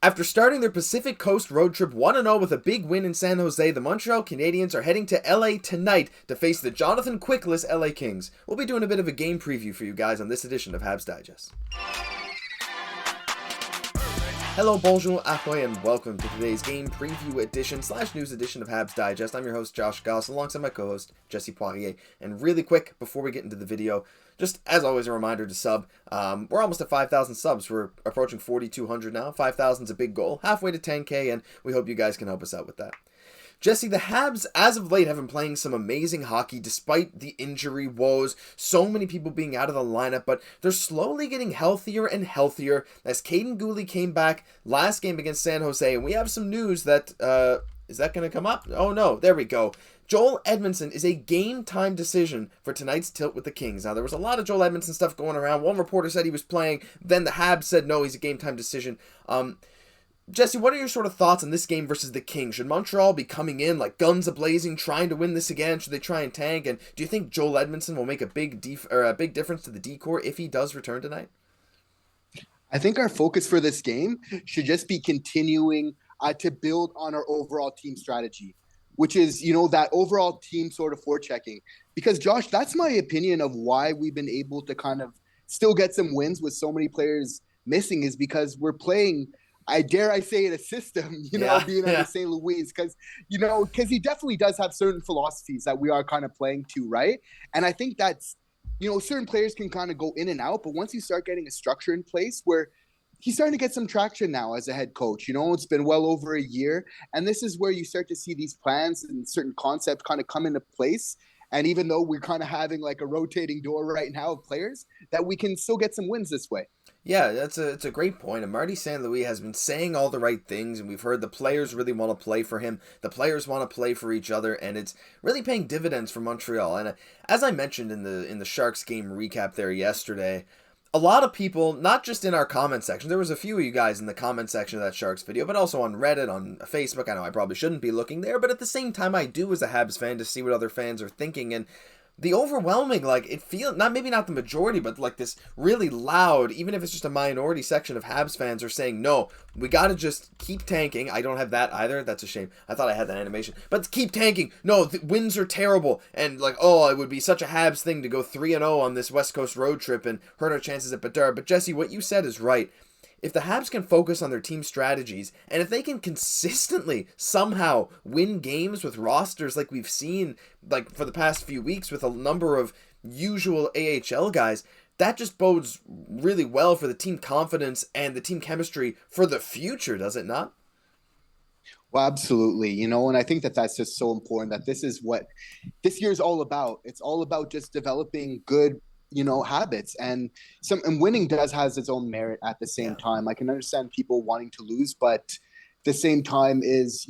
After starting their Pacific Coast road trip 1-0 with a big win in San Jose, the Montreal Canadiens are heading to LA tonight to face the Jonathan Quickless LA Kings. We'll be doing a bit of a game preview for you guys on this edition of Habs Digest. Hello, bonjour, ahoy, and welcome to today's game preview edition / news edition of Habs Digest. I'm your host, Josh Gosse, alongside my co-host, Jesse Poirier. And really quick, before we get into the video, just as always, a reminder to sub. We're almost at 5,000 subs. We're approaching 4,200 now. 5,000 is a big goal, halfway to 10K, and we hope you guys can help us out with that. Jesse, the Habs, as of late, have been playing some amazing hockey despite the injury woes, so many people being out of the lineup, but they're slowly getting healthier and healthier as Cayden Guhle came back last game against San Jose, and we have some news that, is that going to come up? Oh no, there we go. Joel Edmundson is a game-time decision for tonight's tilt with the Kings. Now, there was a lot of Joel Edmundson stuff going around. One reporter said he was playing, then the Habs said no, he's a game-time decision. Jesse, what are your sort of thoughts on this game versus the Kings? Should Montreal be coming in like guns a-blazing, trying to win this again? Should they try and tank? And do you think Joel Edmundson will make a big difference to the D-core if he does return tonight? I think our focus for this game should just be continuing to build on our overall team strategy, which is, that overall team sort of forechecking. Because, Josh, that's my opinion of why we've been able to kind of still get some wins with so many players missing is because we're playing – I say it, a system, being at the St. Louis, because he definitely does have certain philosophies that we are kind of playing to, right? And I think that's, certain players can kind of go in and out, but once you start getting a structure in place where he's starting to get some traction now as a head coach, it's been well over a year, and this is where you start to see these plans and certain concepts kind of come into place. And even though we're kind of having like a rotating door right now of players, that we can still get some wins this way. Yeah, it's a great point. And Marty St. Louis has been saying all the right things, and we've heard the players really want to play for him. The players want to play for each other, and it's really paying dividends for Montreal. And as I mentioned in the Sharks game recap there yesterday, a lot of people, not just in our comment section, there was a few of you guys in the comment section of that Sharks video, but also on Reddit, on Facebook. I know I probably shouldn't be looking there, but at the same time, I do as a Habs fan to see what other fans are thinking. And the overwhelming, it feels, maybe not the majority, but this really loud, even if it's just a minority section of Habs fans are saying, no, we got to just keep tanking. I don't have that either. That's a shame. I thought I had that animation. But keep tanking. No, the wins are terrible. And it would be such a Habs thing to go 3-0 on this West Coast road trip and hurt our chances at Bedard. But Jesse, what you said is right. If the Habs can focus on their team strategies, and if they can consistently somehow win games with rosters like we've seen for the past few weeks with a number of usual AHL guys, that just bodes really well for the team confidence and the team chemistry for the future, does it not? Well, absolutely. And I think that that's just so important, that this is what this year is all about. It's all about just developing good habits, and winning has its own merit at the same time. I can understand people wanting to lose, but at the same time is,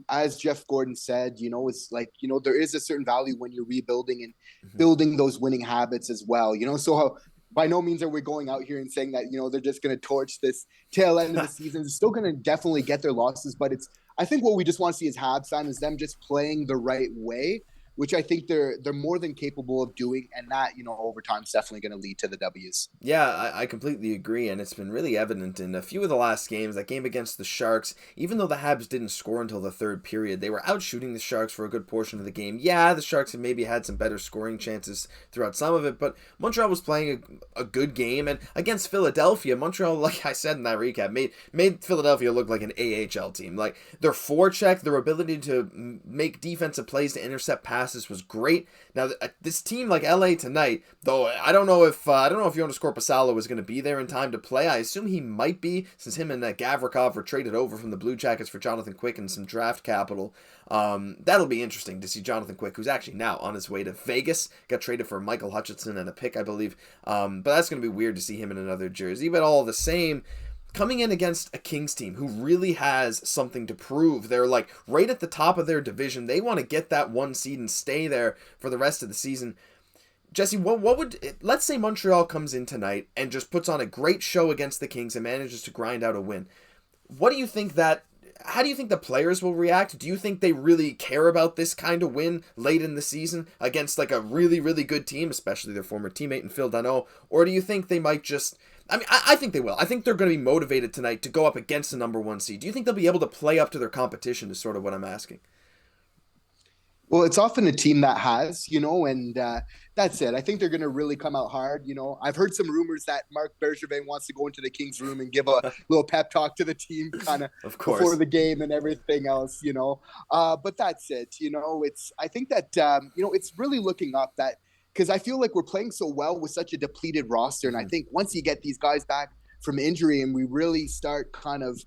as Jeff Gordon said, it's there is a certain value when you're rebuilding and building those winning habits as well. So by no means are we going out here and saying that, they're just going to torch this tail end of the season. They're still going to definitely get their losses, but I think what we just want to see as Habs fans is them just playing the right way, which I think they're more than capable of doing, and that, over time is definitely going to lead to the W's. Yeah, I completely agree, and it's been really evident in a few of the last games. That game against the Sharks, even though the Habs didn't score until the third period, they were out shooting the Sharks for a good portion of the game. Yeah, the Sharks have maybe had some better scoring chances throughout some of it, but Montreal was playing a good game, and against Philadelphia, Montreal, like I said in that recap, made Philadelphia look like an AHL team. Their forecheck, their ability to make defensive plays to intercept passes was great. Now, this team like LA tonight, though, I don't know if Jonas Korpisalo was going to be there in time to play. I assume he might be, since him and Gavrikov were traded over from the Blue Jackets for Jonathan Quick and some draft capital. That'll be interesting to see Jonathan Quick, who's actually now on his way to Vegas, got traded for Michael Hutchinson and a pick, I believe. But that's going to be weird to see him in another jersey. But all the same, coming in against a Kings team who really has something to prove. They're right at the top of their division. They want to get that 1 seed and stay there for the rest of the season. Jesse, let's say Montreal comes in tonight and just puts on a great show against the Kings and manages to grind out a win. How do you think the players will react? Do you think they really care about this kind of win late in the season against a really, really good team, especially their former teammate in Phil Danault? Or do you think they might just I mean, I think they will. I think they're going to be motivated tonight to go up against the number 1 seed. Do you think they'll be able to play up to their competition is sort of what I'm asking? Well, it's often a team that has, and that's it. I think they're going to really come out hard. I've heard some rumors that Marc Bergevin wants to go into the Kings room and give a little pep talk to the team kind of before the game and everything else, But that's it. I think that, it's really looking up that because I feel like we're playing so well with such a depleted roster. And I think once you get these guys back from injury and we really start kind of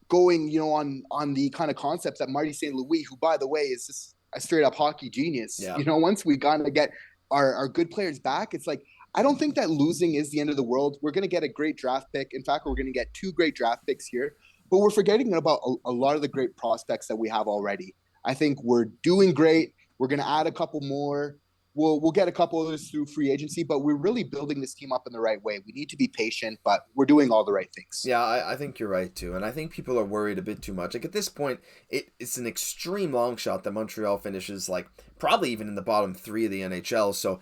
going, on the kind of concepts that Marty St. Louis, who, by the way, is just a straight up hockey genius. Yeah. Once we kind of get our good players back, it's like, I don't think that losing is the end of the world. We're going to get a great draft pick. In fact, we're going to get 2 great draft picks here, but we're forgetting about a lot of the great prospects that we have already. I think we're doing great. We're going to add a couple more. We'll get a couple others through free agency, but we're really building this team up in the right way. We need to be patient, but we're doing all the right things. Yeah, I think you're right, too. And I think people are worried a bit too much. Like, at this point, it's an extreme long shot that Montreal finishes, like, probably even in the bottom 3 of the NHL. So,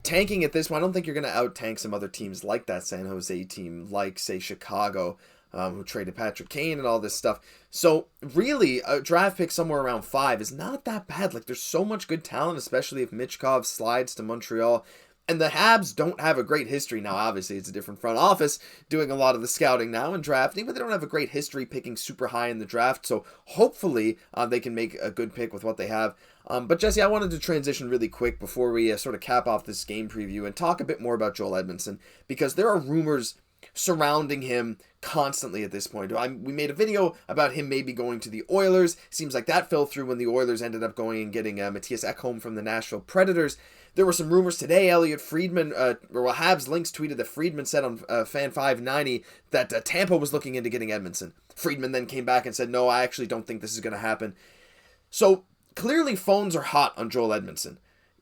tanking at this point, I don't think you're going to out-tank some other teams like that San Jose team, like, say, Chicago, who traded Patrick Kane and all this stuff. So really, a draft pick somewhere around 5 is not that bad. Like, there's so much good talent, especially if Michkov slides to Montreal. And the Habs don't have a great history now. Obviously, it's a different front office doing a lot of the scouting now and drafting, but they don't have a great history picking super high in the draft. So hopefully they can make a good pick with what they have. But Jesse, I wanted to transition really quick before we sort of cap off this game preview and talk a bit more about Joel Edmundson, because there are rumors surrounding him constantly at this point. We made a video about him maybe going to the Oilers. Seems like that fell through when the Oilers ended up going and getting Matthias Ekholm from the Nashville Predators. There were some rumors today. Elliot Friedman, Habs Links tweeted that Friedman said on Fan 590 that Tampa was looking into getting Edmundson. Friedman then came back and said, no, I actually don't think this is going to happen. So clearly phones are hot on Joel Edmundson.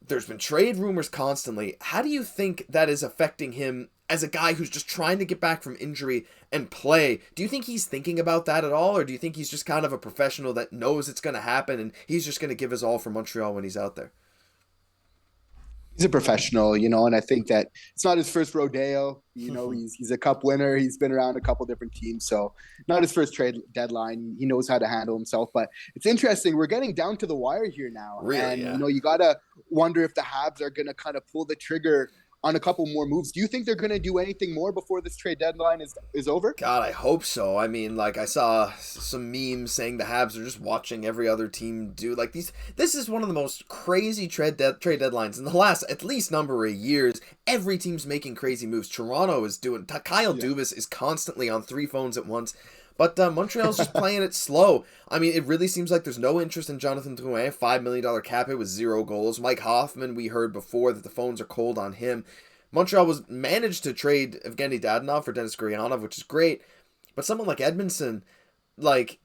There's been trade rumors constantly. How do you think that is affecting him as a guy who's just trying to get back from injury and play? Do you think he's thinking about that at all, or do you think he's just kind of a professional that knows it's going to happen and he's just going to give his all for Montreal when he's out there? He's a professional, and I think that it's not his first rodeo. He's a cup winner. He's been around a couple different teams, so not his first trade deadline. He knows how to handle himself. But it's interesting. We're getting down to the wire here now, really, and yeah. You gotta wonder if the Habs are gonna kind of pull the trigger on a couple more moves. Do you think they're going to do anything more before this trade deadline is over? God, I hope so. I mean, like, I saw some memes saying the Habs are just watching every other team do like these. This is one of the most crazy trade deadlines in the last at least number of years. Every team's making crazy moves. Toronto is doing. Kyle Dubas is constantly on 3 phones at once. But Montreal's just playing it slow. I mean, it really seems like there's no interest in Jonathan Drouin. $5 million cap hit with 0 goals. Mike Hoffman, we heard before that the phones are cold on him. Montreal managed to trade Evgeny Dadonov for Denis Gurianov, which is great. But someone like Edmundson, like,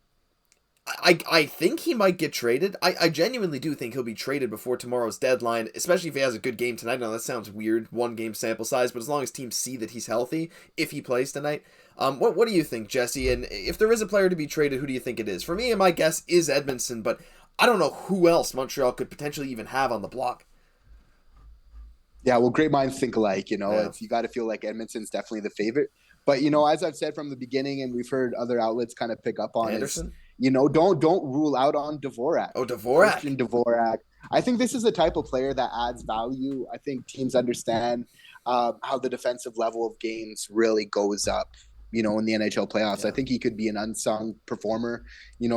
I think he might get traded. I genuinely do think he'll be traded before tomorrow's deadline, especially if he has a good game tonight. Now, that sounds weird, 1 game sample size, but as long as teams see that he's healthy, if he plays tonight. What do you think, Jesse? And if there is a player to be traded, who do you think it is? For me, my guess is Edmundson, but I don't know who else Montreal could potentially even have on the block. Yeah, well, great minds think alike, Yeah. You got to feel like Edmonton's definitely the favorite. But, as I've said from the beginning, and we've heard other outlets kind of pick up on Anderson? don't rule out on Dvorak. Oh, Dvorak. Christian Dvorak. I think this is the type of player that adds value. I think teams understand how the defensive level of games really goes up, in the NHL playoffs. Yeah. I think he could be an unsung performer,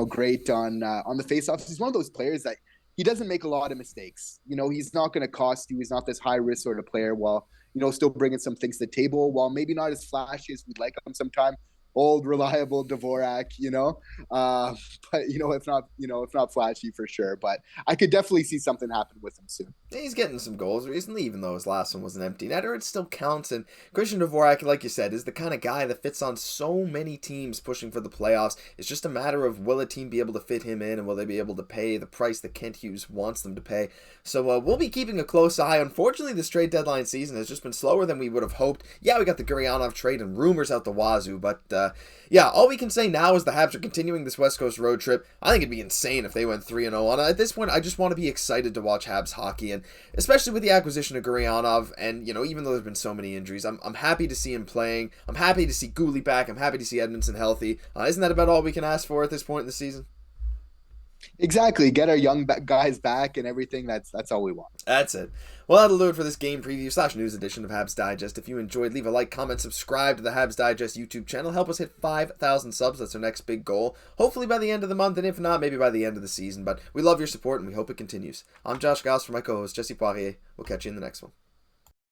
great on the faceoffs. He's one of those players that he doesn't make a lot of mistakes. He's not going to cost you. He's not this high risk sort of player while, still bringing some things to the table, while maybe not as flashy as we'd like him sometime. Old, reliable Dvorak, but if not flashy for sure. But I could definitely see something happen with him soon. He's getting some goals recently, even though his last one was an empty netter. It still counts. And Christian Dvorak, like you said, is the kind of guy that fits on so many teams pushing for the playoffs. It's just a matter of will a team be able to fit him in, and will they be able to pay the price that Kent Hughes wants them to pay. So we'll be keeping a close eye. Unfortunately, this trade deadline season has just been slower than we would have hoped. Yeah, we got the Gurianov trade and rumors out the wazoo, but yeah, all we can say now is the Habs are continuing this West Coast road trip. I think it'd be insane if they went 3-0 on it. At this point, I just want to be excited to watch Habs hockey, and especially with the acquisition of Gurianov, and, even though there's been so many injuries, I'm happy to see him playing. I'm happy to see Guhle back. I'm happy to see Edmundson healthy. Isn't that about all we can ask for at this point in the season? Exactly. Get our young guys back and everything. That's all we want. That's it. Well, that'll do it for this game preview / news edition of Habs Digest. If you enjoyed, leave a like, comment, subscribe to the Habs Digest YouTube channel. Help us hit 5,000 subs. That's our next big goal. Hopefully by the end of the month, and if not, maybe by the end of the season. But we love your support, and we hope it continues. I'm Josh Gosse for my co-host, Jesse Poirier. We'll catch you in the next one.